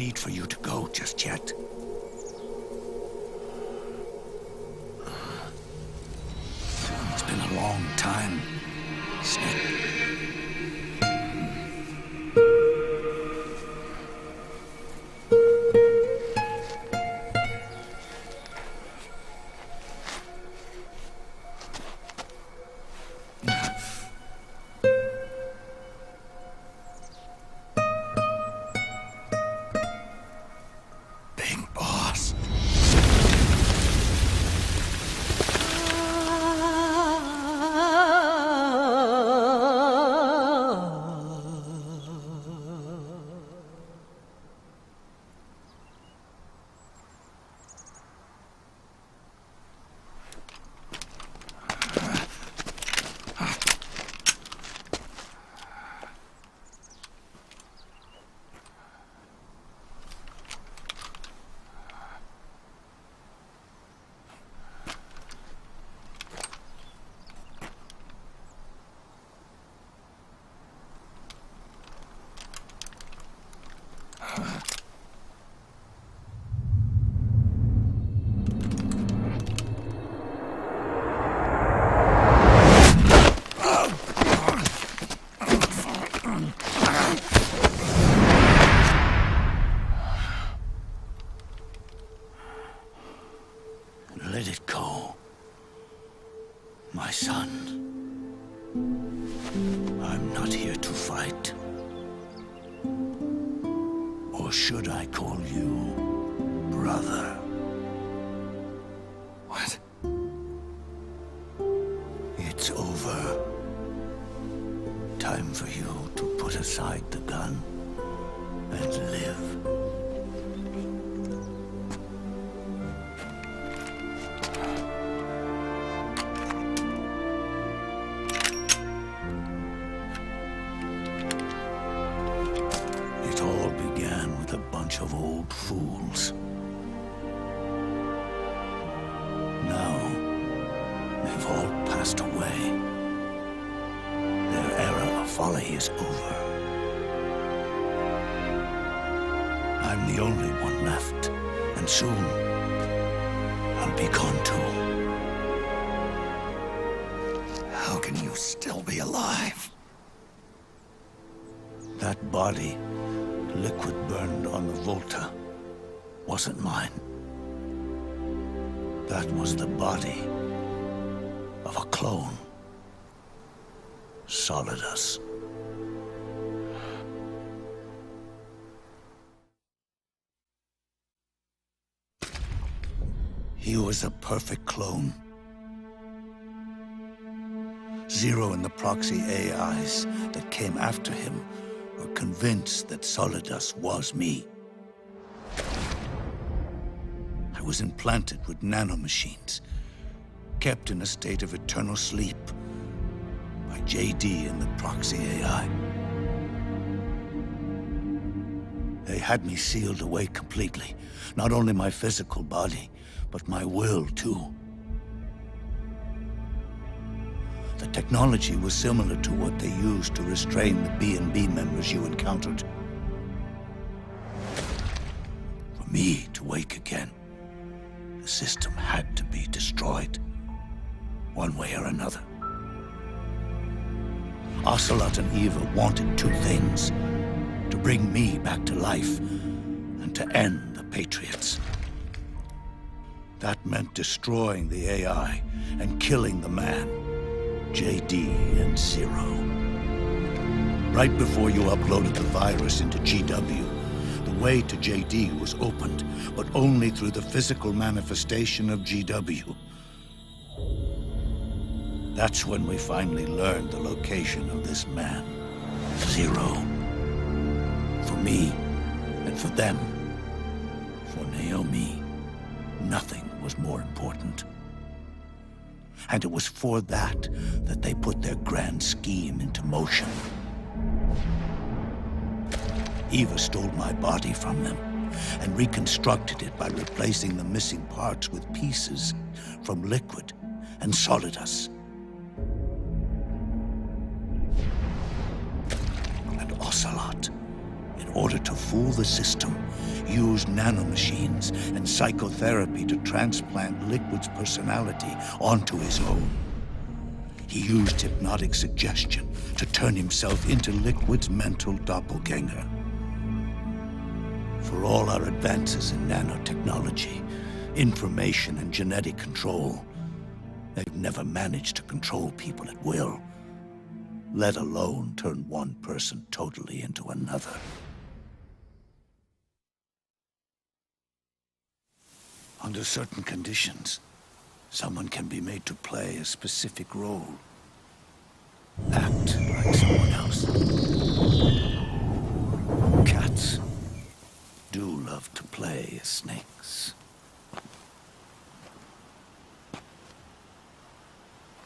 need for you to go just yet. It's been a long time, Snake. Let it go, my son. I'm not here to fight. Or should I call you brother? What? It's over. Time for you to put aside the gun and live. Of old fools. Now, they've all passed away. Their era of folly is over. I'm the only one left, and soon I'll be gone too. How can you still be alive? That body Liquid burned on the Volta wasn't mine. That was the body of a clone. Solidus. He was a perfect clone. Zero and the proxy AIs that came after him were convinced that Solidus was me. I was implanted with nanomachines, kept in a state of eternal sleep by JD and the proxy AI. They had me sealed away completely, not only my physical body, but my will too. The technology was similar to what they used to restrain the B&B members you encountered. For me to wake again, the system had to be destroyed, one way or another. Ocelot and Eva wanted two things: to bring me back to life and to end the Patriots. That meant destroying the AI and killing the man, JD and Zero. Right before you uploaded the virus into GW, the way to JD was opened, but only through the physical manifestation of GW. That's when we finally learned the location of this man, Zero. For me, and for them, for Naomi, nothing was more important. And it was for that they put their grand scheme into motion. Eva stole my body from them and reconstructed it by replacing the missing parts with pieces from Liquid and Solidus. And Ocelot, in order to fool the system, used nanomachines and psychotherapy to transplant Liquid's personality onto his own. He used hypnotic suggestion to turn himself into Liquid's mental doppelganger. For all our advances in nanotechnology, information and genetic control, they've never managed to control people at will, let alone turn one person totally into another. Under certain conditions, someone can be made to play a specific role. Act like someone else. Cats do love to play as snakes.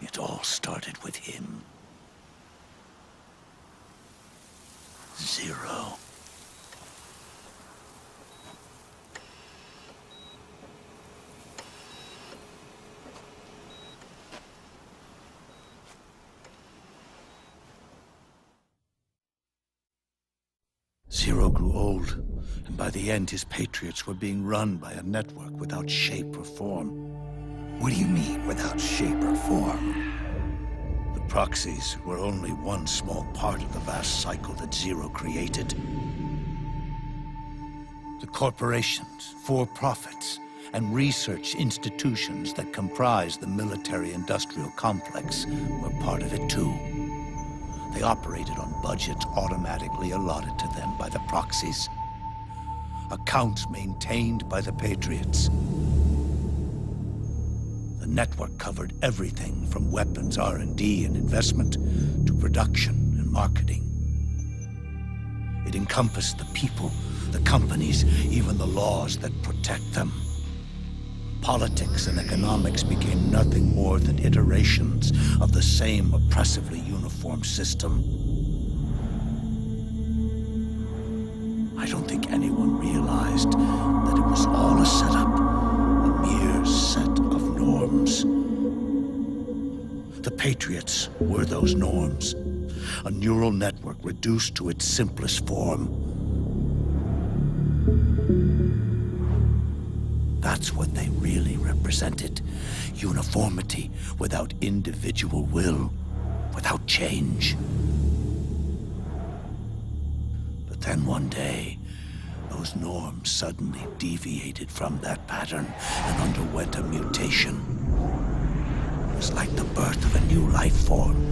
It all started with him. Zero. Zero grew old, and by the end his Patriots were being run by a network without shape or form. What do you mean, without shape or form? The proxies were only one small part of the vast cycle that Zero created. The corporations, for-profits, and research institutions that comprise the military-industrial complex were part of it too. They operated on budgets automatically allotted to them by the proxies. Accounts maintained by the Patriots. The network covered everything from weapons R&D and investment to production and marketing. It encompassed the people, the companies, even the laws that protect them. Politics and economics became nothing more than iterations of the same oppressively uniform system. I don't think anyone realized that it was all a setup, a mere set of norms. The Patriots were those norms, a neural network reduced to its simplest form. That's what they really represented. Uniformity without individual will, without change. But then one day, those norms suddenly deviated from that pattern and underwent a mutation. It was like the birth of a new life form.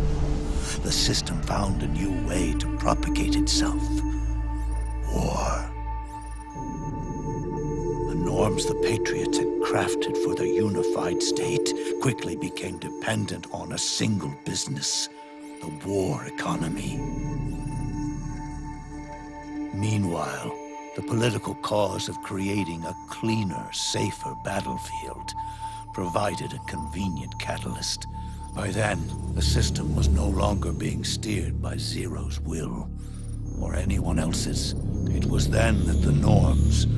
The system found a new way to propagate itself. War. Norms the Patriots had crafted for their unified state quickly became dependent on a single business, the war economy. Meanwhile, the political cause of creating a cleaner, safer battlefield provided a convenient catalyst. By then, the system was no longer being steered by Zero's will, or anyone else's. It was then that the norms,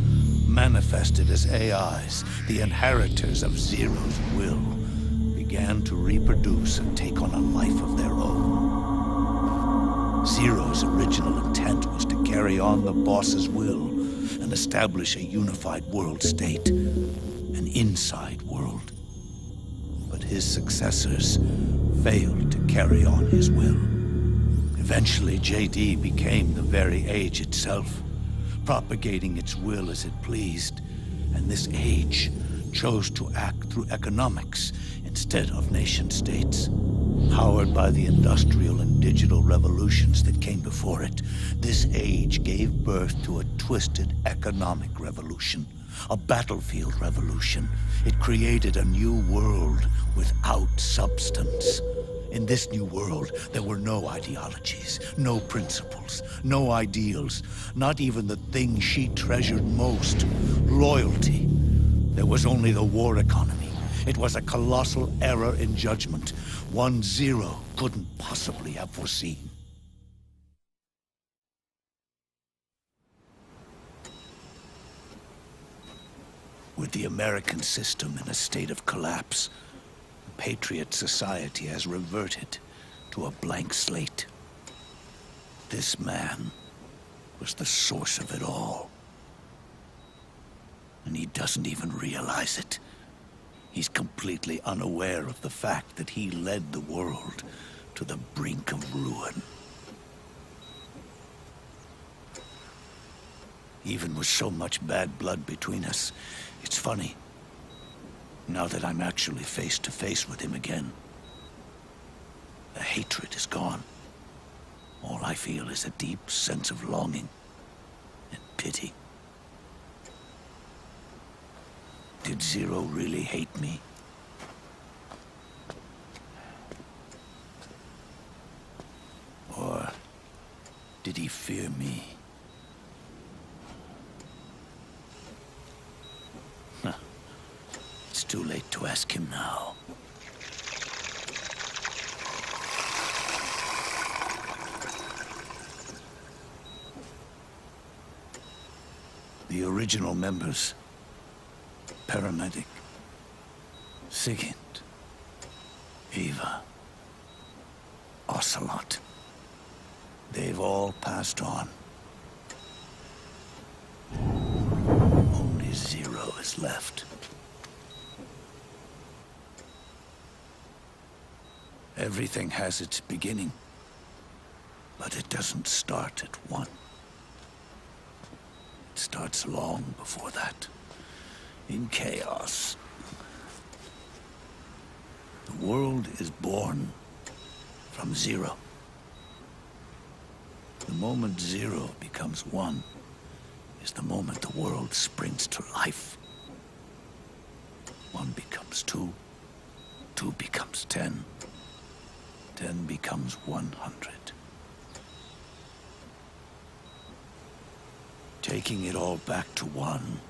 manifested as AIs, the inheritors of Zero's will, began to reproduce and take on a life of their own. Zero's original intent was to carry on the boss's will and establish a unified world state, an inside world. But his successors failed to carry on his will. Eventually, JD became the very age itself, propagating its will as it pleased, and this age chose to act through economics instead of nation-states. Powered by the industrial and digital revolutions that came before it, this age gave birth to a twisted economic revolution, a battlefield revolution. It created a new world without substance. In this new world, there were no ideologies, no principles, no ideals, not even the thing she treasured most, loyalty. There was only the war economy. It was a colossal error in judgment, one Zero couldn't possibly have foreseen. With the American system in a state of collapse, Patriot society has reverted to a blank slate. This man, was the source of it all. And he doesn't even realize it. He's completely unaware of the fact that he led the world to the brink of ruin. Even with so much bad blood between us, it's funny. Now that I'm actually face to face with him again, the hatred is gone. All I feel is a deep sense of longing and pity. Did Zero really hate me? Or did he fear me? It's too late to ask him now. The original members, Paramedic, Sigint, Eva, Ocelot, they've all passed on. Only Zero is left. Everything has its beginning, but it doesn't start at one. It starts long before that, in chaos. The world is born from zero. The moment zero becomes one is the moment the world springs to life. One becomes two, two becomes 10. 10 becomes 100. Taking it all back to one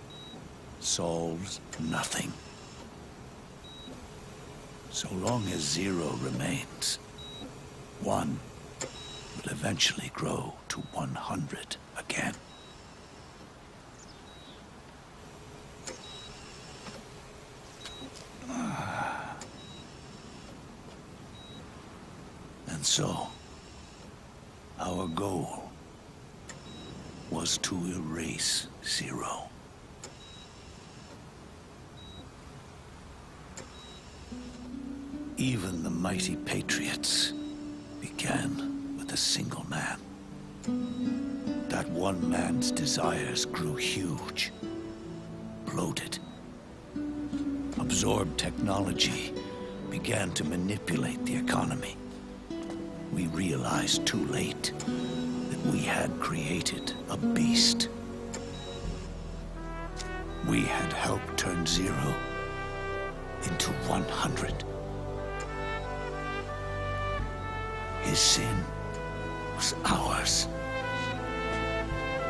solves nothing. So long as zero remains, one will eventually grow to 100 again. And so, our goal was to erase zero. Even the mighty Patriots began with a single man. That one man's desires grew huge, bloated, absorbed technology, began to manipulate the economy. We realized too late that we had created a beast. We had helped turn zero into 100. His sin was ours.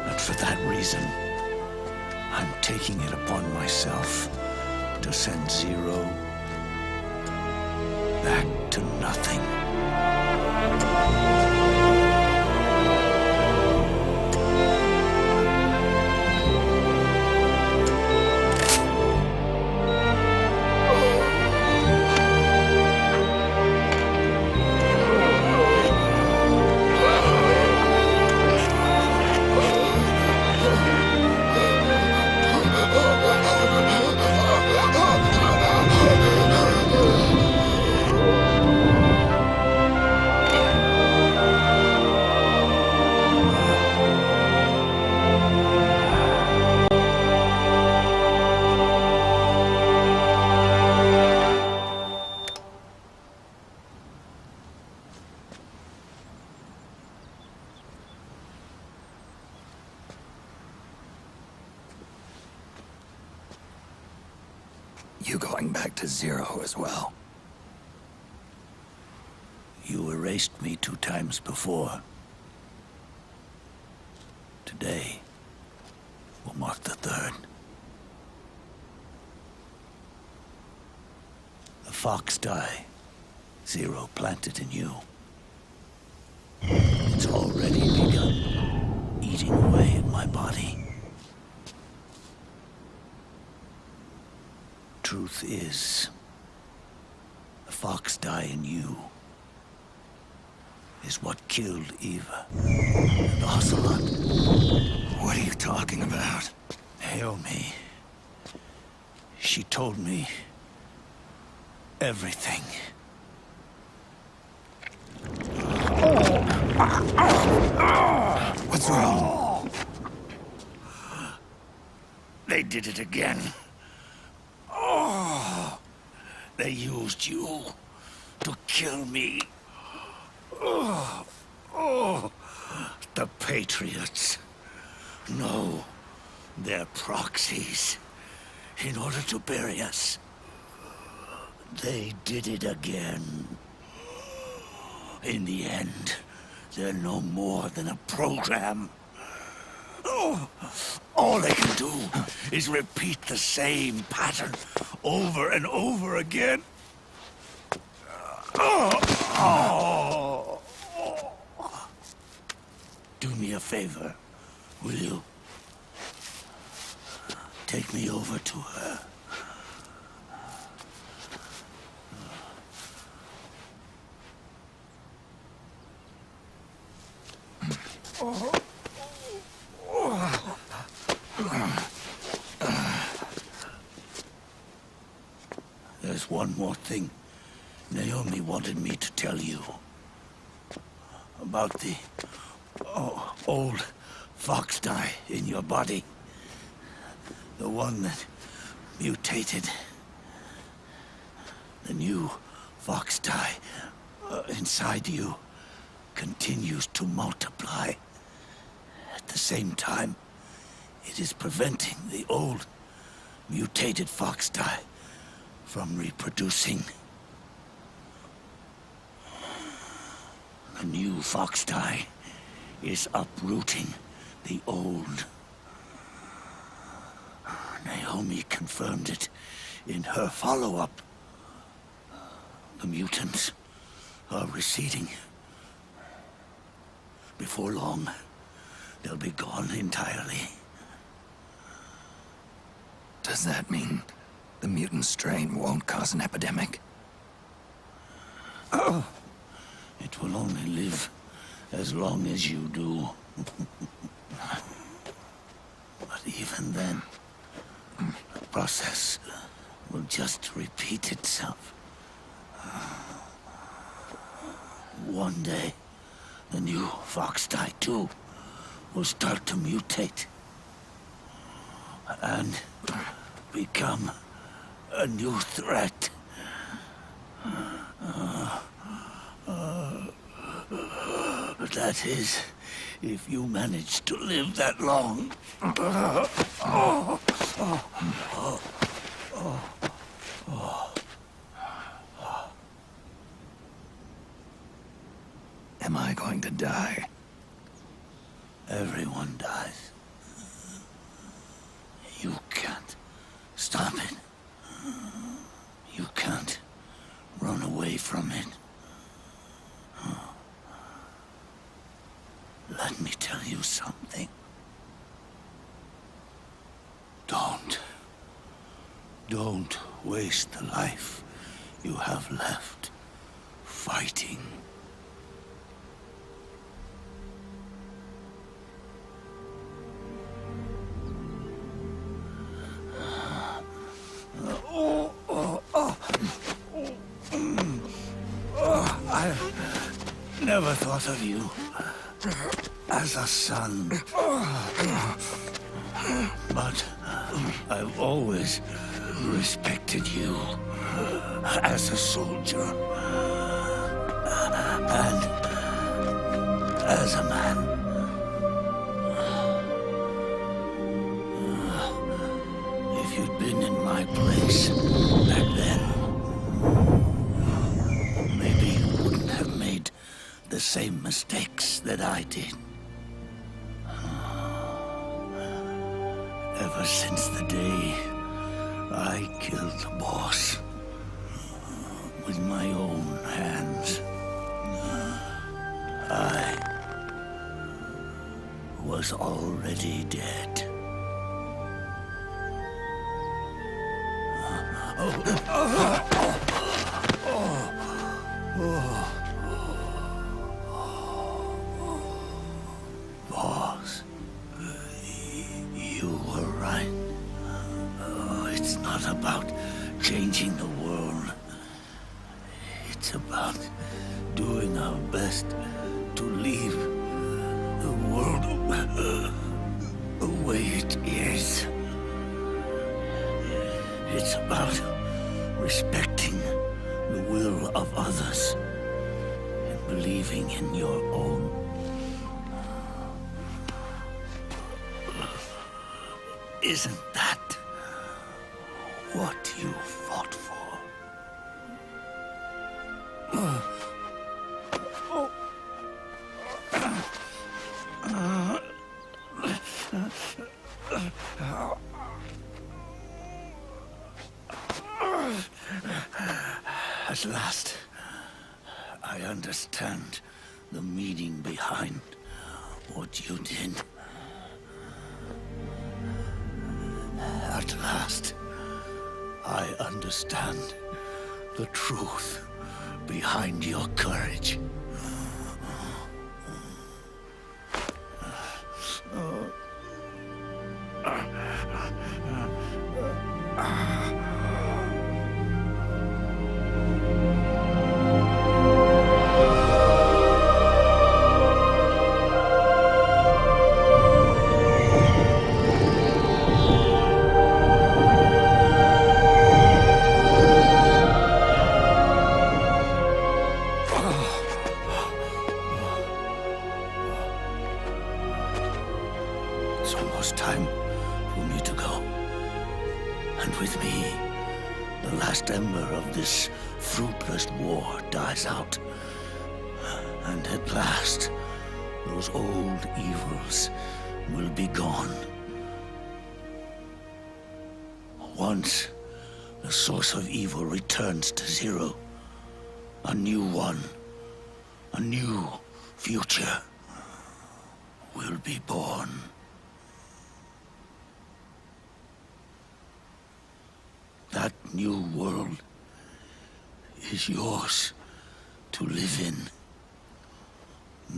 And for that reason, I'm taking it upon myself to send zero back to nothing. You going back to zero as well? You erased me 2 times before. Today will mark the 3rd. The fox die zero planted in you. It's already begun eating away at my body. Truth is, the fox die in you is what killed Eva and Ocelot. What are you talking about? Naomi. She told me everything. What's wrong? They did it again. Oh, they used you to kill me. Oh, the Patriots. No, they're proxies. In order to bury us. They did it again. In the end, they're no more than a program. Oh, all they can do is repeat the same pattern over and over again. Do me a favor, will you? Take me over to her. There's one more thing Naomi wanted me to tell you. About the old fox dye in your body. The one that mutated. The new fox dye inside you continues to multiply. At the same time, it is preventing the old mutated fox dye from reproducing. The new fox dye is uprooting the old. Naomi confirmed it in her follow-up. The mutants are receding. Before long, they'll be gone entirely. Does that mean the mutant strain won't cause an epidemic? It will only live as long as you do. But even then, the process will just repeat itself. One day, the new fox dye too will start to mutate and become a new threat. That is, if you manage to live that long. Am I going to die? Everyone dies. You can't stop it. You can't run away from it. Let me tell you something. Don't waste the life you have left fighting. I never thought of you as a son. But I've always respected you as a soldier and as a man. If you'd been in my place back then, maybe you wouldn't have made the same mistakes that I did. Ever since the day I killed the boss with my own hands, I was already dead. not about changing the world. It's about doing our best to leave the world the way it is. It's about respecting the will of others and believing in your own. Isn't that what you fought for? At last, I understand the meaning behind what you did. At last, I understand the truth behind your courage. It's almost time for me to go. And with me, the last ember of this fruitless war dies out. And at last, those old evils will be gone. Once the source of evil returns to zero, a new one, a new future will be born. That new world is yours to live in,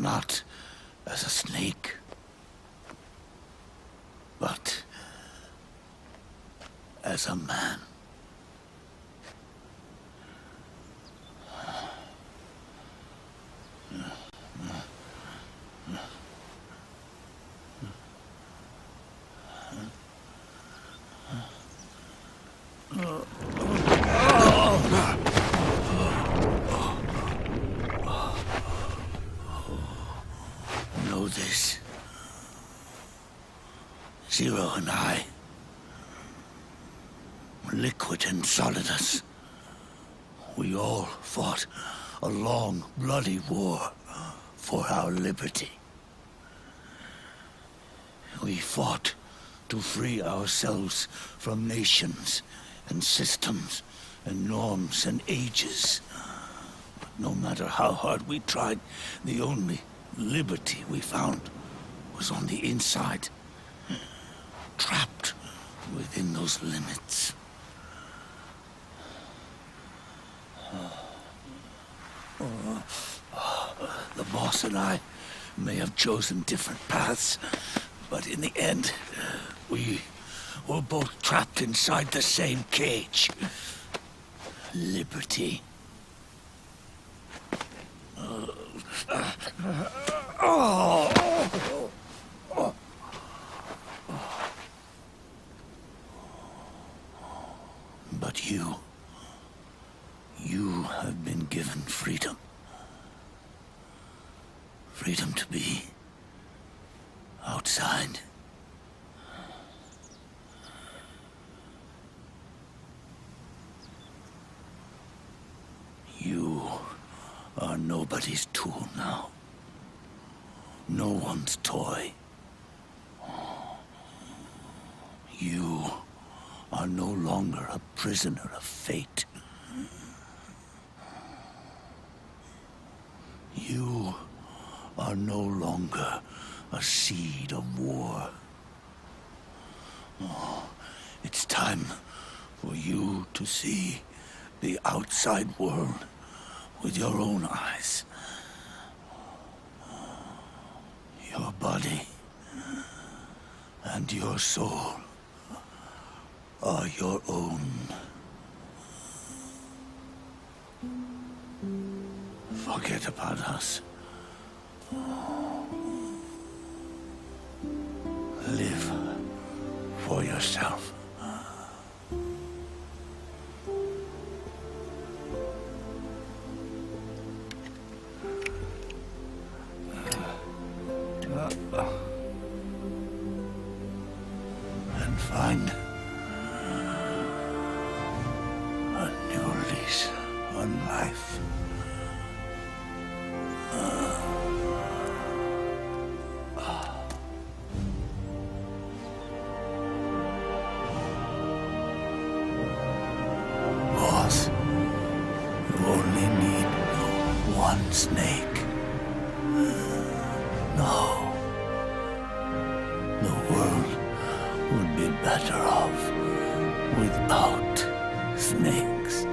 not as a snake, but as a man. Know this. Zero and I, Liquid and Solidus, we all fought a long, bloody war for our liberty. We fought to free ourselves from nations and systems and norms and ages. But no matter how hard we tried, the only liberty we found was on the inside, trapped within those limits. The boss and I may have chosen different paths, but in the end, we were both trapped inside the same cage. Liberty. But you have been given freedom. Freedom to be outside. You are nobody's tool now. No one's toy. You are no longer a prisoner of fate. You are no longer a seed of war. It's time for you to see the outside world with your own eyes. Your body and your soul are your own. Forget about us. Live for yourself. And find a new lease on life. Boss, you only need one snake. No. The world would be better off without snakes.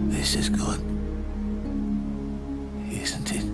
This is good, isn't it?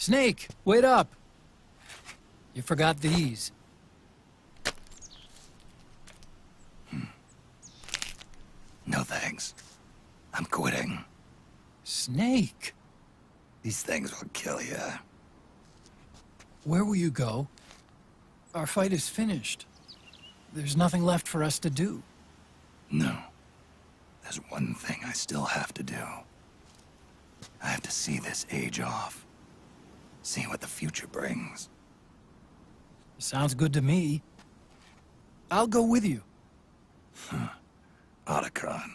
Snake, wait up! You forgot these. No thanks. I'm quitting. Snake! These things will kill you. Where will you go? Our fight is finished. There's nothing left for us to do. No. There's one thing I still have to do. I have to see this age off. See what the future brings. Sounds good to me. I'll go with you. Otacon,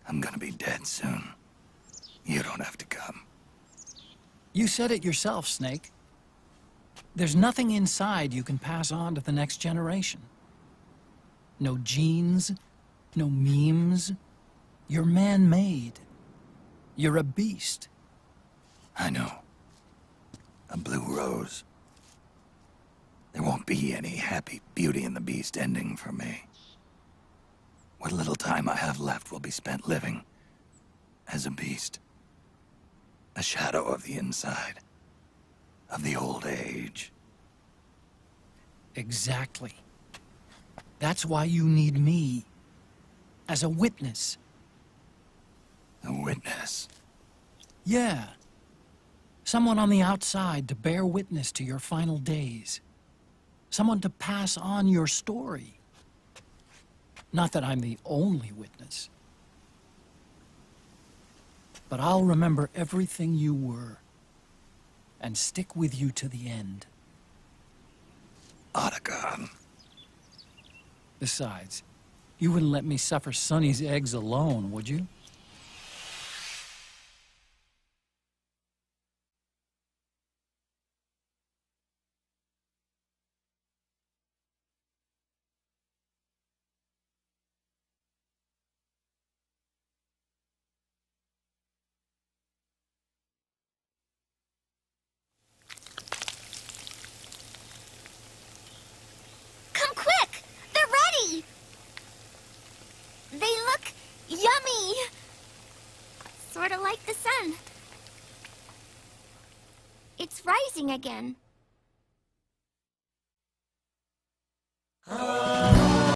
I'm gonna be dead soon. You don't have to come. You said it yourself, Snake. There's nothing inside you can pass on to the next generation. No genes, no memes. You're man-made. You're a beast. I know. A blue rose. There won't be any happy Beauty and the Beast ending for me. What little time I have left will be spent living as a beast. A shadow of the inside. Of the old age. Exactly. That's why you need me. As a witness. A witness. Yeah. Someone on the outside to bear witness to your final days. Someone to pass on your story. Not that I'm the only witness. But I'll remember everything you were. And stick with you to the end. Otacon. Besides, you wouldn't let me suffer Sonny's eggs alone, would you? Come quick! They're ready! They look yummy! Sort of like the sun. It's rising again.